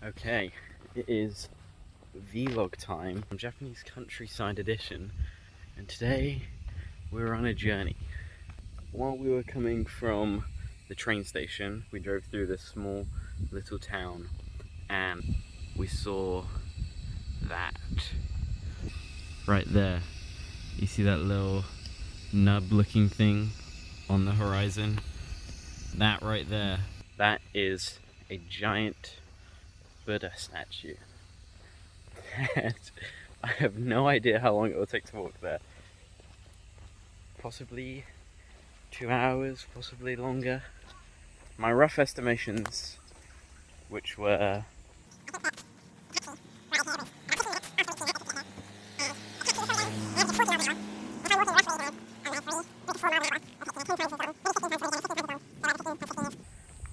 Okay, it is vlog time, Japanese countryside edition, and today we're on a journey. While we were coming from the train station, we drove through this small little town and we saw that right there. You see that little nub looking thing on the horizon? That right there, that is a giant Buddha statue. And I have no idea how long it will take to walk there. Possibly 2 hours, possibly longer. My rough estimations, which were I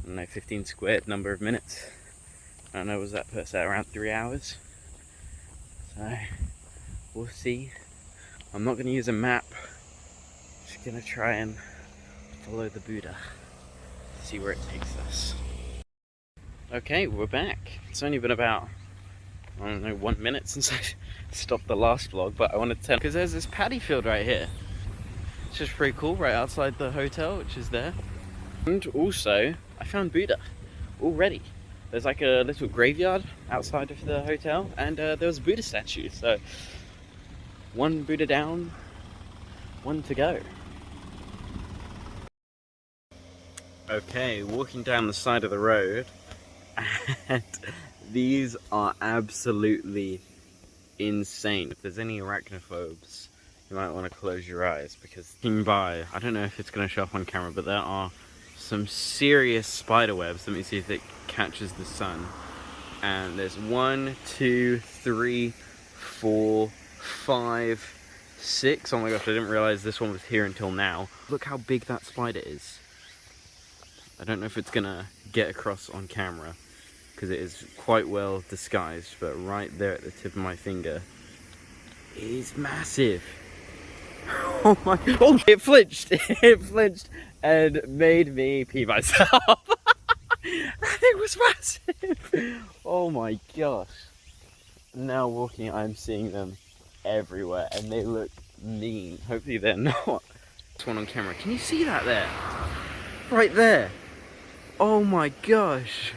don't know, 15 squared number of minutes. I don't know, was that per se around 3 hours? So we'll see. I'm not going to use a map. Just going to try and follow the Buddha, see where it takes us. Okay, we're back. It's only been about, I don't know, 1 minute since I stopped the last vlog, but I wanted to tell, because there's this paddy field right here. It's just pretty cool, right outside the hotel, which is there. And also, I found Buddha already. There's like a little graveyard outside of the hotel, and there was a Buddha statue. So, one Buddha down, one to go. Okay, walking down the side of the road, and these are absolutely insane. If there's any arachnophobes, you might want to close your eyes, because looking by, I don't know if it's going to show up on camera, but there are some serious spider webs. Let me see if it catches the sun. And there's 1, 2, 3, 4, 5, 6. Oh my gosh, I didn't realize this one was here until now. Look how big that spider is. I don't know if it's gonna get across on camera because it is quite well disguised, but right there at the tip of my finger, it is massive. Oh my, oh, it flinched. It flinched and made me pee myself. That thing was massive. Oh my gosh. Now walking, I'm seeing them everywhere and they look mean. Hopefully they're not. This one on camera. Can you see that there? Right there. Oh my gosh.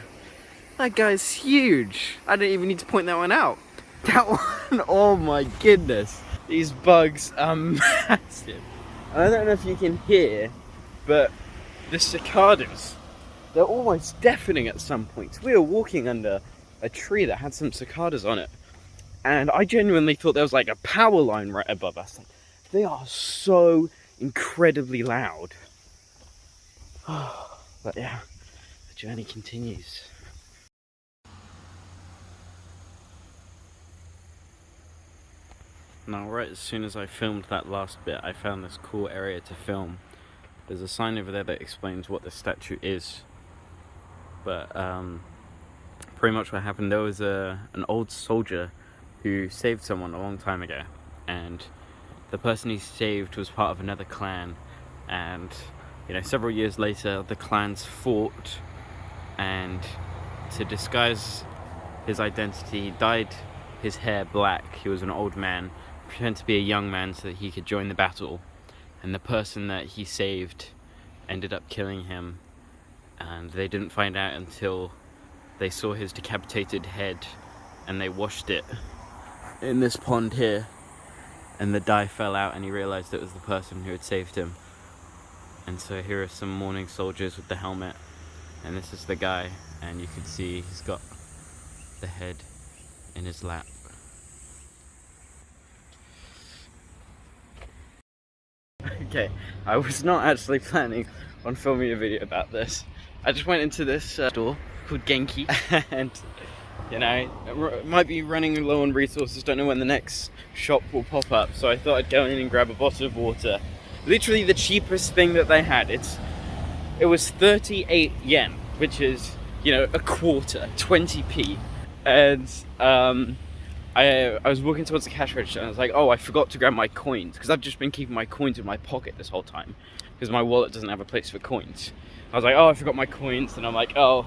That guy's huge. I don't even need to point that one out. That one, oh my goodness. These bugs are massive. I don't know if you can hear, but the cicadas, they're almost deafening at some points. We were walking under a tree that had some cicadas on it, and I genuinely thought there was like a power line right above us. They are so incredibly loud. But yeah, the journey continues. Now, right as soon as I filmed that last bit, I found this cool area to film. There's a sign over there that explains what the statue is. But pretty much what happened, there was an old soldier who saved someone a long time ago. And the person he saved was part of another clan. And, you know, several years later, the clans fought. And to disguise his identity, dyed his hair black. He was an old man, pretended to be a young man so that he could join the battle. And the person that he saved ended up killing him, and they didn't find out until they saw his decapitated head and they washed it in this pond here, and the dye fell out and he realized it was the person who had saved him. And so here are some mourning soldiers with the helmet, and this is the guy, and you can see he's got the head in his lap. Okay, I was not actually planning on filming a video about this. I just went into this store called Genki, and you know, might be running low on resources, don't know when the next shop will pop up, so I thought I'd go in and grab a bottle of water. Literally the cheapest thing that they had. It was 38 yen, which is, you know, a quarter, 20p. And I was walking towards the cash register and I was like, oh, I forgot to grab my coins, because I've just been keeping my coins in my pocket this whole time because my wallet doesn't have a place for coins. I was like, oh, I forgot my coins, and I'm like, oh,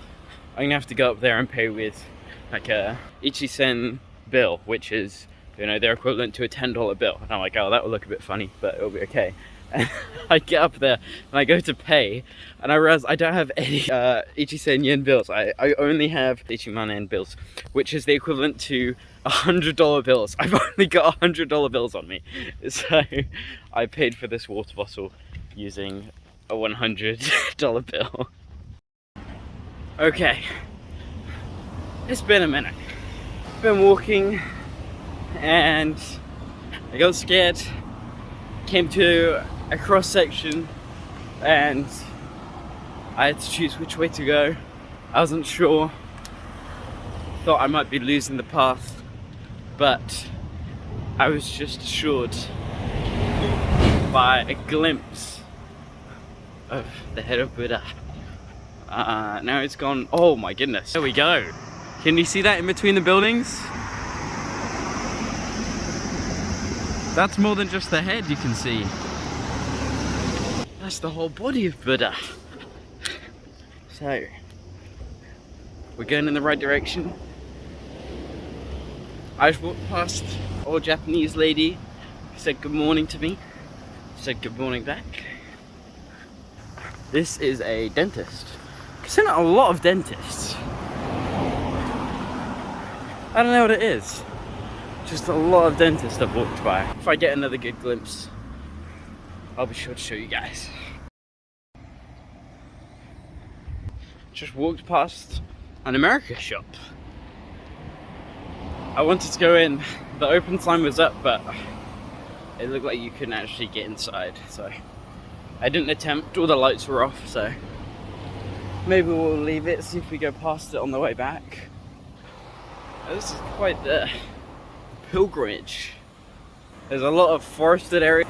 I'm gonna have to go up there and pay with like a Ichisen bill, which is, you know, they're equivalent to a $10 bill. And I'm like, oh, that will look a bit funny, but it'll be okay. And I get up there and I go to pay, and I realize I don't have any Ichisen yen bills. I only have Ichiman bills, which is the equivalent to $100 bills. I've only got $100 bills on me. So I paid for this water bottle using a $100 bill. Okay, it's been a minute. Been walking and I got scared, came to a cross section and I had to choose which way to go. I wasn't sure, thought I might be losing the path, but I was just assured by a glimpse of the head of Buddha. Now it's gone. Oh my goodness, there we go. Can you see that in between the buildings? That's more than just the head you can see. That's the whole body of Buddha. So, we're going in the right direction. I just walked past an old Japanese lady who said good morning to me. Said good morning back. This is a dentist. I've seen a lot of dentists. I don't know what it is. Just a lot of dentists I've walked by. If I get another good glimpse, I'll be sure to show you guys. Just walked past an America shop. I wanted to go in. The open sign was up, but it looked like you couldn't actually get inside, so I didn't attempt. All the lights were off, so maybe we'll leave it, see if we go past it on the way back. This is quite the pilgrimage. There's a lot of forested area.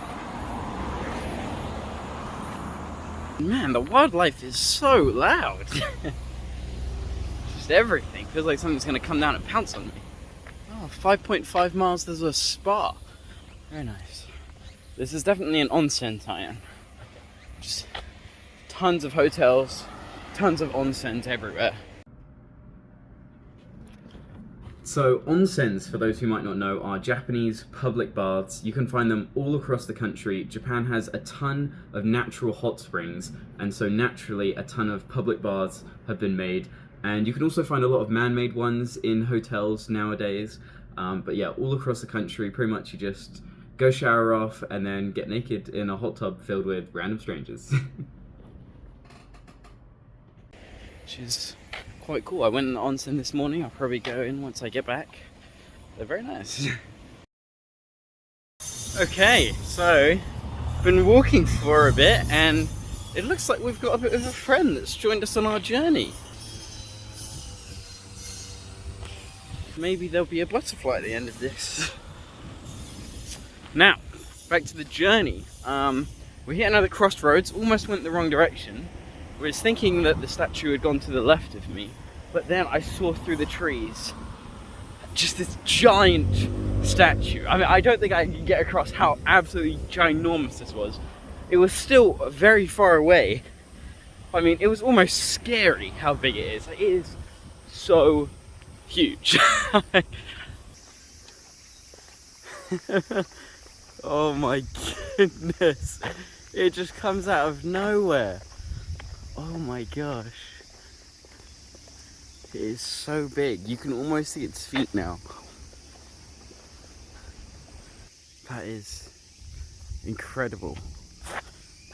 Man, the wildlife is so loud. Just everything. Feels like something's gonna come down and pounce on me. Oh, 5.5 miles, there's a spa. Very nice. This is definitely an onsen tie-in. Just tons of hotels, tons of onsens everywhere. So onsens, for those who might not know, are Japanese public baths. You can find them all across the country. Japan has a ton of natural hot springs, and so naturally a ton of public baths have been made. And you can also find a lot of man-made ones in hotels nowadays. But yeah, all across the country, pretty much you just go shower off and then get naked in a hot tub filled with random strangers. Which is quite cool. I went in the onsen this morning. I'll probably go in once I get back. They're very nice. Okay, so been walking for a bit and it looks like we've got a bit of a friend that's joined us on our journey. Maybe there'll be a butterfly at the end of this. Now, back to the journey. We hit another crossroads, almost went the wrong direction. I was thinking that the statue had gone to the left of me, but then I saw through the trees just this giant statue. I mean, I don't think I can get across how absolutely ginormous this was. It was still very far away. I mean, it was almost scary how big it is. It is so huge. Oh my goodness. It just comes out of nowhere. Oh my gosh. It is so big. You can almost see its feet now. That is incredible.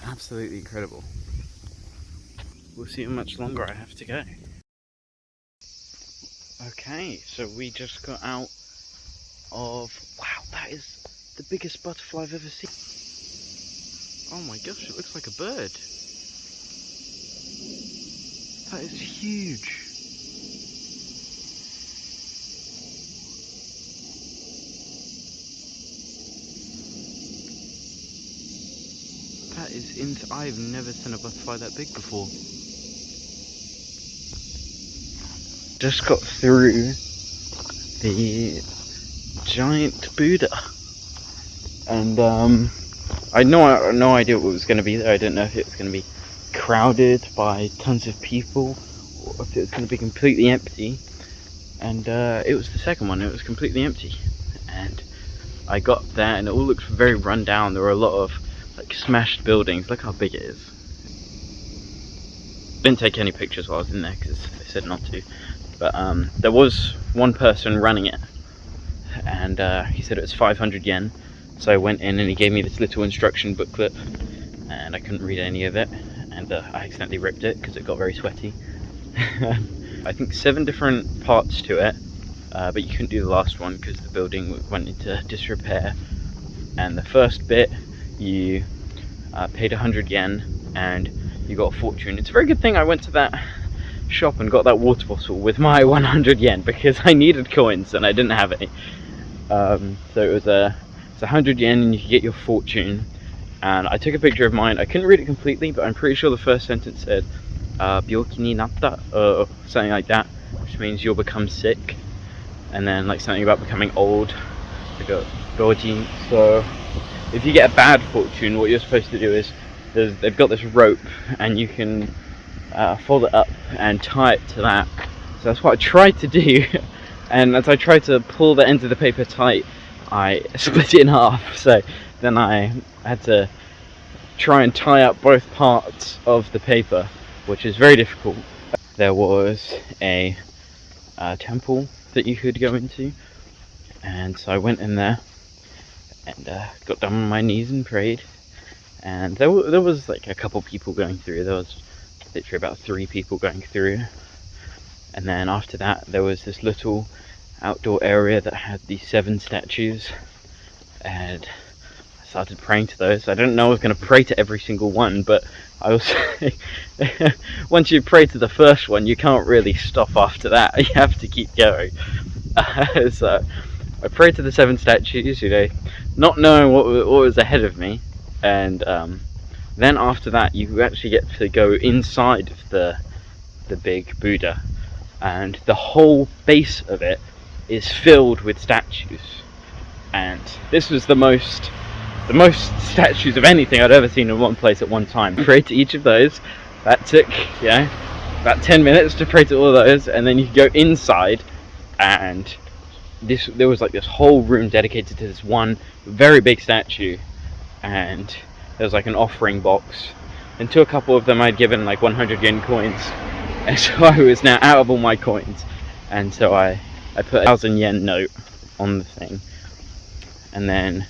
Absolutely incredible. We'll see how much longer I have to go. Okay, so we just got out of... Wow, that is the biggest butterfly I've ever seen. Oh my gosh, it looks like a bird. That is huge. That is I've never seen a butterfly that big before. Just got through the giant Buddha, and I had no idea what was going to be there. I didn't know if it was going to be crowded by tons of people or if it was going to be completely empty. and it was the second one. It was completely empty, and I got there and it all looked very run down. There were a lot of like smashed buildings. Look how big it is. Didn't take any pictures while I was in there because they said not to, but there was one person running it, and he said it was 500 yen. So I went in and he gave me this little instruction booklet, and I couldn't read any of it, and I accidentally ripped it because it got very sweaty. I think 7 different parts to it, but you couldn't do the last one because the building went into disrepair. And the first bit, you paid 100 yen and you got a fortune. It's a very good thing I went to that shop and got that water bottle with my 100 yen because I needed coins and I didn't have any. So it was 100 yen and you could get your fortune. And I took a picture of mine. I couldn't read it completely, but I'm pretty sure the first sentence said "byoki ni natta" or something like that, which means you'll become sick. And then like something about becoming old, like a dojin. So if you get a bad fortune, what you're supposed to do is they've got this rope and you can fold it up and tie it to that. So that's what I tried to do. And as I tried to pull the ends of the paper tight, I split it in half. So then I had to try and tie up both parts of the paper, which is very difficult. There was a temple that you could go into, and so I went in there and got down on my knees and prayed. And there was like a couple people going through. There was literally about 3 people going through. And then after that, there was this little outdoor area that had these 7 statues, and I started praying to those. I didn't know I was going to pray to every single one, but I was once you pray to the first one, you can't really stop after that. You have to keep going. So I prayed to the 7 statues, you know, not knowing what was ahead of me. And then after that, you actually get to go inside of the big Buddha, and the whole base of it is filled with statues. And this was the most statues of anything I'd ever seen in one place at one time. I prayed to each of those. That took, you know, about 10 minutes to pray to all of those, and then you could go inside, and there was like this whole room dedicated to this one very big statue, and there was like an offering box, and to a couple of them I'd given like 100 yen coins, and so I was now out of all my coins, and so I put a 1,000 yen note on the thing. And then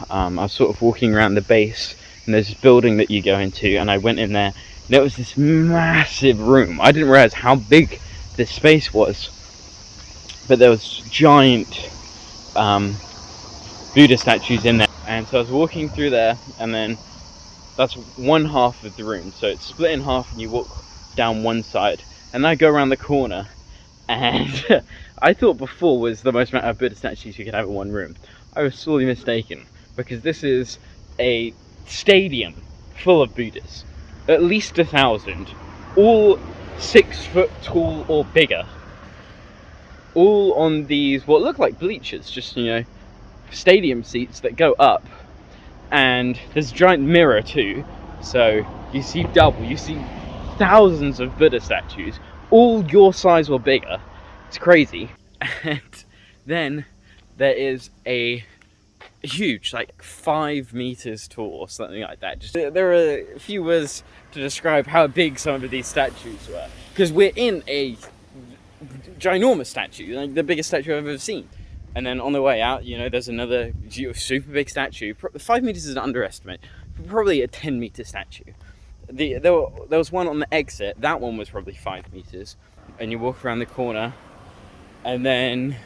I was sort of walking around the base, and there's this building that you go into, and I went in there, and it was this massive room. I didn't realize how big this space was, but there was giant Buddha statues in there. And so I was walking through there, and then that's one half of the room, so it's split in half and you walk down one side, and then I go around the corner, and I thought before was the most amount of Buddha statues you could have in one room. I was sorely mistaken, because this is a stadium full of Buddhas, at least 1,000, all 6 foot tall or bigger, all on these what look like bleachers, just, you know, stadium seats that go up. And there's a giant mirror too, so you see double, you see thousands of Buddha statues, all your size or bigger. It's crazy. And then there is a huge, like 5 meters tall or something like that. Just there are a few words to describe how big some of these statues were, because we're in a ginormous statue, like the biggest statue I've ever seen. And then on the way out, you know, there's another super big statue. 5 meters is an underestimate, probably a 10-meter statue. There was one on the exit. That one was probably 5 meters. And you walk around the corner, and then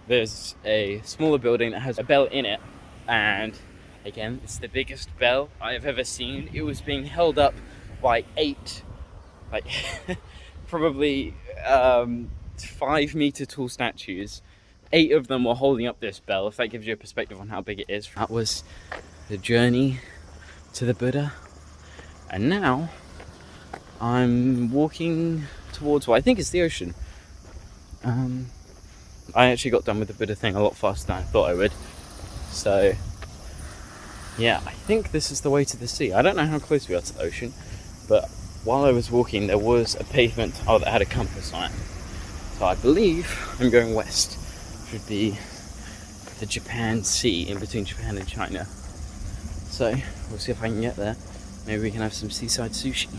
there's a smaller building that has a bell in it. And again, it's the biggest bell I've ever seen. It was being held up by 8, like probably 5-meter tall statues. 8 of them were holding up this bell, if that gives you a perspective on how big it is. That was the journey to the Buddha. And now I'm walking towards what I think is the ocean. I actually got done with the Buddha thing a lot faster than I thought I would. So yeah, I think this is the way to the sea. I don't know how close we are to the ocean, but while I was walking there was a pavement that had a compass on it. So I believe I'm going west, which would be the Japan Sea, in between Japan and China. So we'll see if I can get there. Maybe we can have some seaside sushi.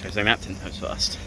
Go say Napton, that was fast.